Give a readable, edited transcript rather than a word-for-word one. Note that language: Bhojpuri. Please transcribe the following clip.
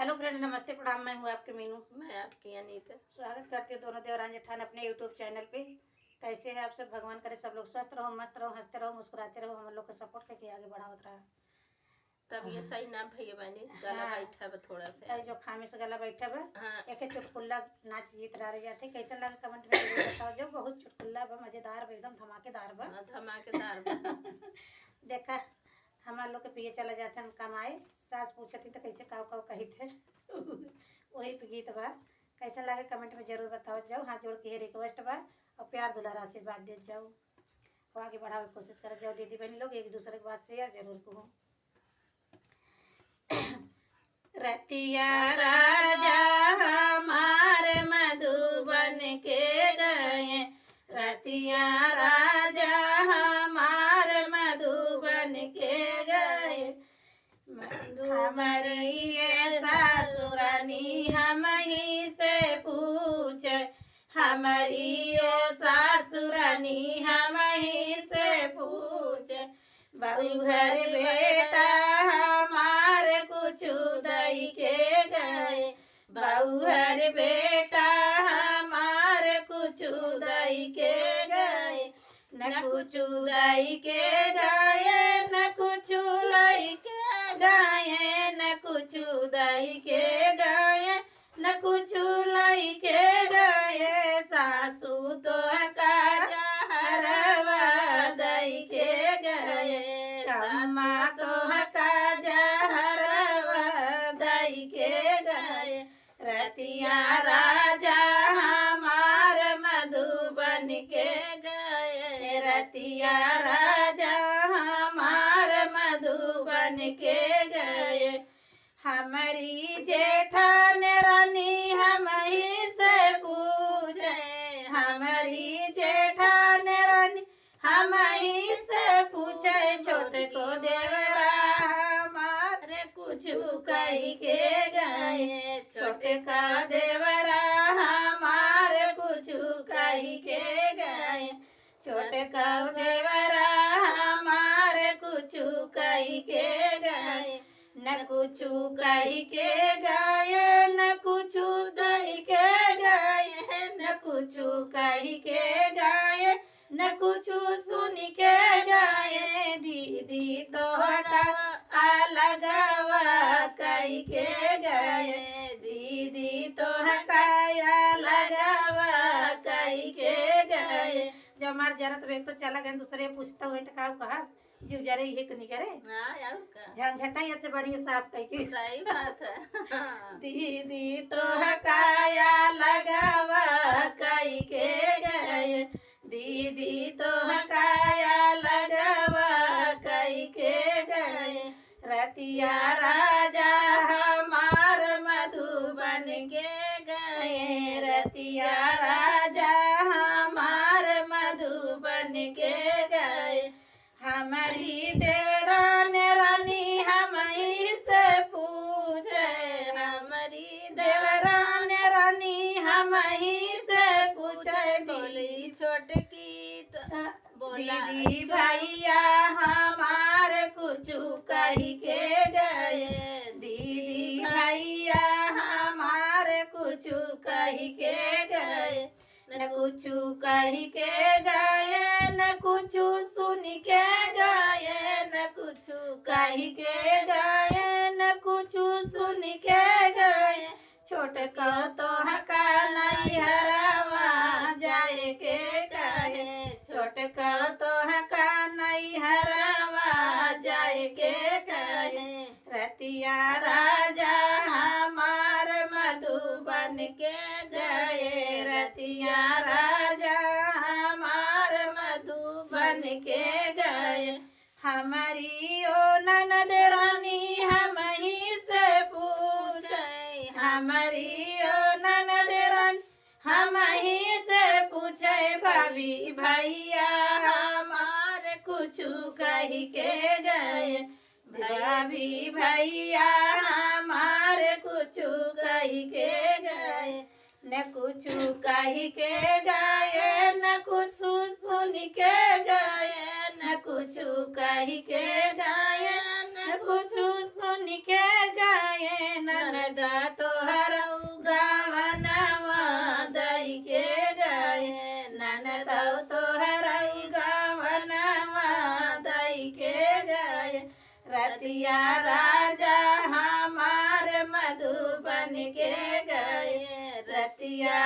हेलो फ्रेंड, नमस्ते प्रणाम। मैं हूँ आपकी मीनू। मैं आपकी अनीता। स्वागत करती हूँ दोनों देवरान जेठान अपने यूट्यूब चैनल पे। कैसे हैं आप सब? भगवान करे सब लोग स्वस्थ रहो, मस्त रहो, हंसते रहो, मुस्कुराते रहो, हम लोग को सपोर्ट करके आगे बढ़ावत रहा। तब ये सही ना भैया बनी गला हाँ। बैठा बा थोड़ा सा। तई जो खामे से गला बैठा बा। हाँ। एक चुटकुल्ला नाच गीत रह जाते कैसे लगा कमेंट में जरूर बताओ। जो बहुत चुटकुल्ला बा, मजेदार बा, एकदम धमाकेदार बा। हाँ, धमाकेदार बा। देखा हमारे लोग के पिए चला जाते हम कमाए। सास पूछती तो कैसे काव काव कही थे वही पे गीत बा। कैसा लगे कमेंट में जरूर बताओ जाओ। हाथ जोड़ के रिक्वेस्ट बा और प्यार दुलारा आशीर्वाद दे जाओ और आगे बढ़ावे की कोशिश कर जाओ। दीदी बहन लोग एक दूसरे के बात शेयर जरूर करो। रतिया राजा हमारे मधुबन के गए, रतिया राजा हमारे मधुबन के गए। हमारी सासुरानी हम ही से पूछ, हमारी ओ सासुरानी हम ही से पूछ। बहू घर बेटा हमारे कुछ दई के गए, बहू घर बेटा हमारे कुछ दई के गए। न कुछ दई के गए, न कुछ लाई के गए, न कुछ दई के गए, न कुछ लाई के गए। सासू तो हरवा दई के गए, अम्मा तो हरवा दई के गए। रतिया राजा हमार मधुबन के गए, रतिया राजा हमार मधुबन के गए। हमारी जेठान रानी हम ही से पूछे, हमारी जेठान रानी हम ही से पूछे। छोटे को देवरा हमारे कुछ कही के गए, छोटे का देवरा हमारे कुछ कही के गए, छोटे का देवरा हमारे कुछ कही के गए। न कुछ कही के गए, न कुछ सही के गए, न कुछ कही के गए, न कुछ सुन के गए। दीदी तो अलगवा कही के गए, दीदी तो अलगवा कही के गए। जब हमारे जरूरत में तो चला गए, दूसरे पूछता हुए तो कहा जीव जरे ये तो नहीं करे। झंझटा से बढ़िया साफ कही के। सही बात है। दीदी तो हकाया लगावा कही के गए, दीदी तो हकाया लगावा कही के गए। रतिया राजा हमार मधुबन के गए, रतिया राजा हमार मधुबन के गए। हमारी देवरान रानी हम ही से पूछे, हमारी देवरान रानी हम ही से पूछे। बोली छोटकी तो दीदी भैया हमारे कुछ कही के गए, दीदी भैया हमारे कुछ कही के गए। न कुछ कही के गए, न कुछ सुन के गए, न कुछ कही के गए, न कुछ सुन के गए। छोटे को तो हका नहीं हरवा जाए के कहे, छोटे को तो हका नहीं हरवा जाए के कहे। रतिया राजा हमार मधुबन के गए, रतिया राजा हमार मधुबन के गए। हमारी ओ ननद रानी हम ही से पूछे, हमारी ओ ननद रानी हम ही से पूछे। भाभी भैया हमारे कुछ कही के गए, भाभी भैया हमारे कुछ कही के गए। न कुछ कही के गए, न कुछ सुन के गए, न कुछ कही के गए, न कुछ सुन के गए। न ननद तोहर गावनवा दई के गए ननद तोहर गावनवा दई के गए रतिया राजा हमार मधुबन के गए रतिया